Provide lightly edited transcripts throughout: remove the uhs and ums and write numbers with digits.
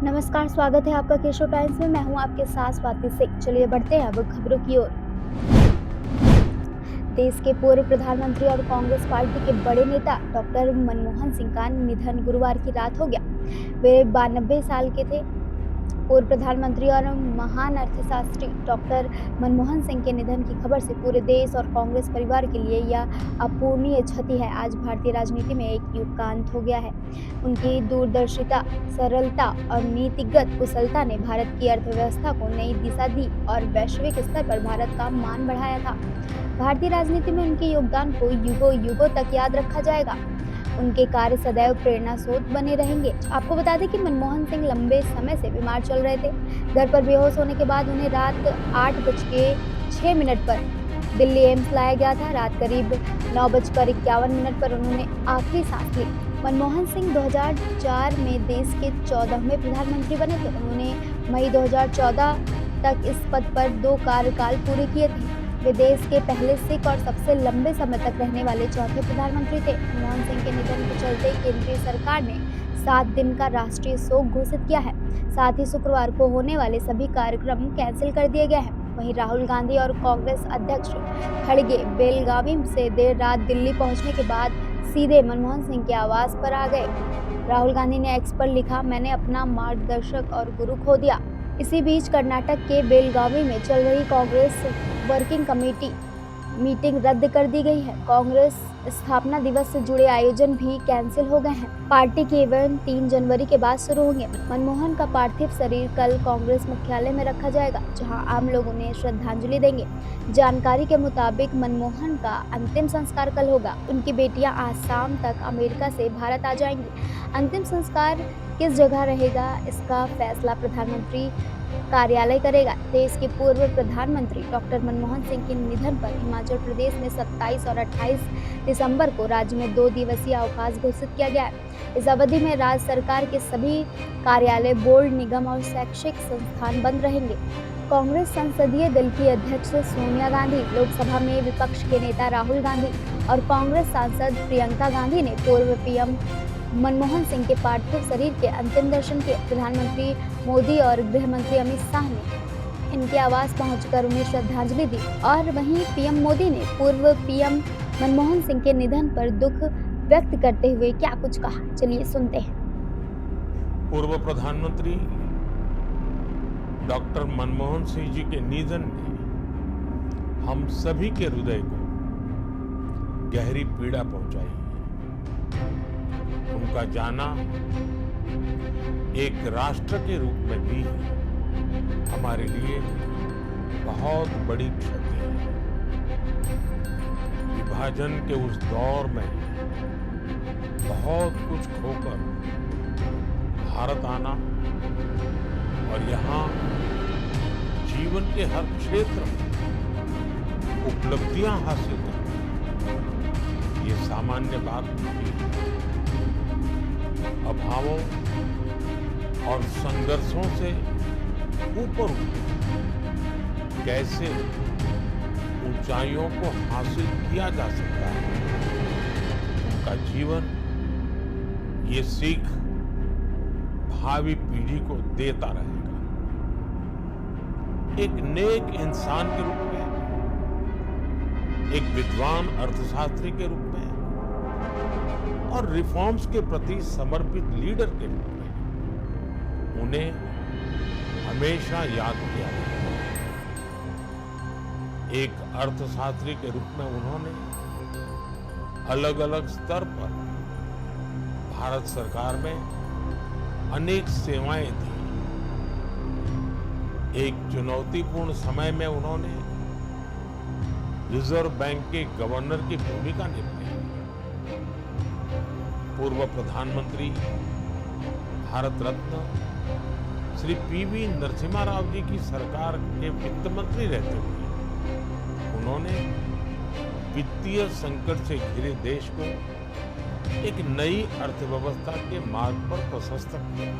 नमस्कार, स्वागत है आपका केशव टाइम्स में। मैं हूं आपके साथ स्वाति सिंह। चलिए बढ़ते हैं अब खबरों की ओर। देश के पूर्व प्रधानमंत्री और कांग्रेस पार्टी के बड़े नेता डॉक्टर मनमोहन सिंह का निधन गुरुवार की रात हो गया। वे 92 साल के थे। पूर्व प्रधानमंत्री और महान अर्थशास्त्री डॉक्टर मनमोहन सिंह के निधन की खबर से पूरे देश और कांग्रेस परिवार के लिए यह अपूरणीय क्षति है। आज भारतीय राजनीति में एक युग का अंत हो गया है। उनकी दूरदर्शिता, सरलता और नीतिगत कुशलता ने भारत की अर्थव्यवस्था को नई दिशा दी और वैश्विक स्तर पर भारत का मान बढ़ाया था। भारतीय राजनीति में उनके योगदान को युगों युगों तक याद रखा जाएगा। उनके कार्य सदैव प्रेरणा स्रोत बने रहेंगे। आपको बता दें कि मनमोहन सिंह लंबे समय से बीमार चल रहे थे। घर पर बेहोश होने के बाद उन्हें रात 8:06 पर दिल्ली एम्स लाया गया था। रात करीब 9:51 पर उन्होंने आखिरी सांस ली। मनमोहन सिंह 2004 में देश के 14वें प्रधानमंत्री बने थे। उन्होंने मई 2014 तक इस पद पर 2 कार्यकाल पूरे किए थे। वे देश के पहले सिख और सबसे लंबे समय तक रहने वाले चौथे प्रधानमंत्री थे। मनमोहन सिंह के निधन के चलते केंद्रीय सरकार ने 7 दिन का राष्ट्रीय शोक घोषित किया है। साथ ही शुक्रवार को होने वाले सभी कार्यक्रम कैंसिल कर दिए गए हैं। वहीं राहुल गांधी और कांग्रेस अध्यक्ष खड़गे बेलगावी से देर रात दिल्ली पहुंचने के बाद सीधे मनमोहन सिंह के आवास पर आ गए। राहुल गांधी ने एक्स पर लिखा, मैंने अपना मार्गदर्शक और गुरु खो दिया। इसी बीच कर्नाटक के बेलगावी में चल रही कांग्रेस वर्किंग कमेटी मीटिंग रद्द कर दी गई है। कांग्रेस स्थापना दिवस से जुड़े आयोजन भी कैंसिल हो गए हैं। पार्टी के इवेंट 3 जनवरी के बाद शुरू होंगे। मनमोहन का पार्थिव शरीर कल कांग्रेस मुख्यालय में रखा जाएगा, जहां आम लोग उन्हें श्रद्धांजलि देंगे। जानकारी के मुताबिक मनमोहन का अंतिम संस्कार कल होगा। उनकी बेटियां आज शाम तक अमेरिका से भारत आ जाएंगी। अंतिम संस्कार किस जगह रहेगा, इसका फैसला प्रधानमंत्री कार्यालय करेगा। देश के पूर्व प्रधानमंत्री डॉक्टर मनमोहन सिंह के निधन पर हिमाचल प्रदेश में 27 और 28 दिसंबर को राज्य में 2 दिवसीय अवकाश घोषित किया गया है। इस अवधि में राज्य सरकार के सभी कार्यालय, बोर्ड, निगम और शैक्षिक संस्थान बंद रहेंगे। कांग्रेस संसदीय दल की अध्यक्ष सोनिया गांधी, लोकसभा में विपक्ष के नेता राहुल गांधी और कांग्रेस सांसद प्रियंका गांधी ने पूर्व पीएम मनमोहन सिंह के पार्थिव शरीर के अंतिम दर्शन किए। प्रधानमंत्री मोदी और गृह मंत्री अमित शाह ने इनके आवास पहुंचकर उन्हें श्रद्धांजलि दी। और वहीं पीएम मोदी ने पूर्व पीएम मनमोहन सिंह के निधन पर दुख व्यक्त करते हुए क्या कुछ कहा, चलिए सुनते हैं। पूर्व प्रधानमंत्री डॉक्टर मनमोहन सिंह जी के निधन ने हम सभी के हृदय को गहरी पीड़ा पहुंचाई है। उनका जाना एक राष्ट्र के रूप में भी हमारे लिए बहुत बड़ी क्षति है। विभाजन के उस दौर में बहुत कुछ खोकर भारत आना और यहाँ जीवन के हर क्षेत्र में उपलब्धियां हासिल करना, ये सामान्य बात नहीं है। अभावों और संघर्षों से ऊपर कैसे ऊंचाइयों को हासिल किया जा सकता है, उनका जीवन ये सीख भावी पीढ़ी को देता रहेगा। एक नेक इंसान के रूप में, एक विद्वान अर्थशास्त्री के रूप में और रिफॉर्म्स के प्रति समर्पित लीडर के रूप में उन्हें हमेशा याद किया जाएगा। एक अर्थशास्त्री के रूप में उन्होंने अलग अलग स्तर पर भारत सरकार में अनेक सेवाएं दी। एक चुनौतीपूर्ण समय में उन्होंने रिजर्व बैंक के गवर्नर की भूमिका निभाई। पूर्व प्रधानमंत्री भारत रत्न श्री पीवी नरसिम्हा राव जी की सरकार के वित्त मंत्री रहते हुए उन्होंने वित्तीय संकट से घिरे देश को एक नई अर्थव्यवस्था के मार्ग पर प्रशस्त किया।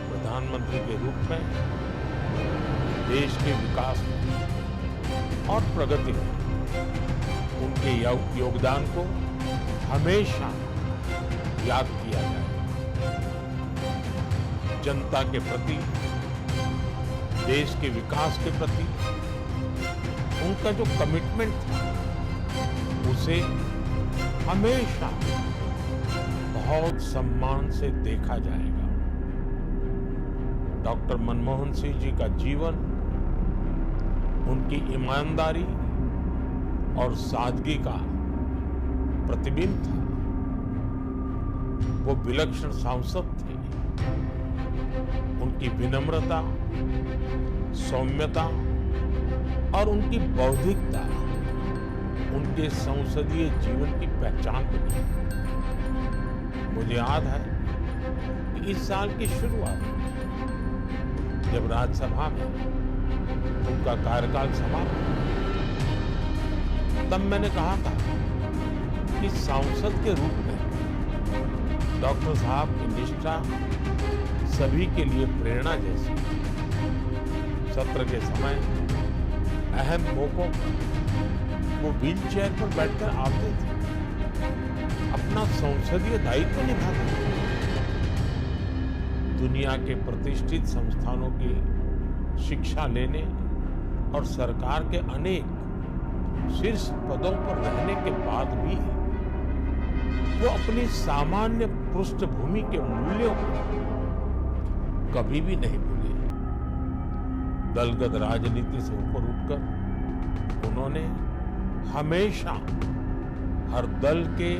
प्रधानमंत्री के रूप में देश के विकास में और प्रगति में उनके योगदान को हमेशा याद किया जाए। जनता के प्रति, देश के विकास के प्रति उनका जो कमिटमेंट था, उसे हमेशा बहुत सम्मान से देखा जाएगा। डॉक्टर मनमोहन सिंह जी का जीवन उनकी ईमानदारी और सादगी का प्रतिबिंब था। वो विलक्षण सांसद थे। उनकी विनम्रता, सौम्यता और उनकी बौद्धिकता उनके संसदीय जीवन की पहचान बनी। मुझे याद है कि इस साल की शुरुआत में जब राज्यसभा में उनका कार्यकाल समाप्त हुआ, तब मैंने कहा था कि सांसद के रूप में डॉक्टर साहब की निष्ठा सभी के लिए प्रेरणा जैसी। सत्र के समय अहम मौकों पर वो व्हीलचेयर पर बैठकर आते थे, अपना संसदीय दायित्व निभाते थे। दुनिया के प्रतिष्ठित संस्थानों की शिक्षा लेने और सरकार के अनेक शीर्ष पदों पर रहने के बाद भी वो अपनी सामान्य पृष्ठभूमि के मूल्यों को कभी भी नहीं भूले। दलगत राजनीति से ऊपर उठकर उन्होंने हमेशा हर दल के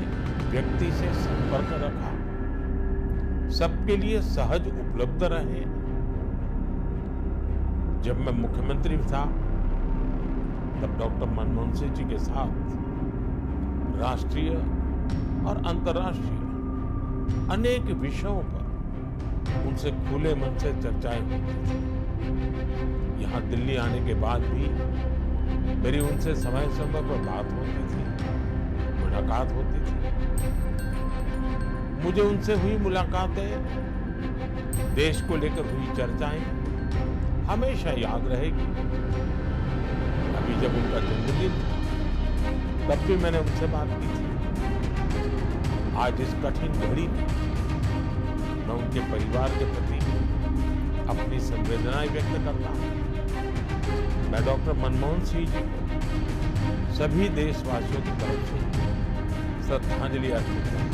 व्यक्ति से संपर्क रखा, सबके लिए सहज उपलब्ध रहे। जब मैं मुख्यमंत्री था, तब डॉक्टर मनमोहन सिंह जी के साथ राष्ट्रीय और अंतर्राष्ट्रीय अनेक विषयों पर उनसे खुले मन से चर्चाएं होती थी। यहाँ दिल्ली आने के बाद भी मेरी उनसे समय समय पर बात होती थी, मुलाकात होती थी। मुझे उनसे हुई मुलाकातें, देश को लेकर हुई चर्चाएं हमेशा याद रहेगी। अभी जब उनका जन्मदिन था, तब भी मैंने उनसे बात की थी। आज इस कठिन घड़ी में मैं उनके परिवार के प्रति अपनी संवेदनाएं व्यक्त करता हूं। मैं डॉक्टर मनमोहन सिंह जी को सभी देशवासियों की तरफ से श्रद्धांजलि अर्पित करता हूं।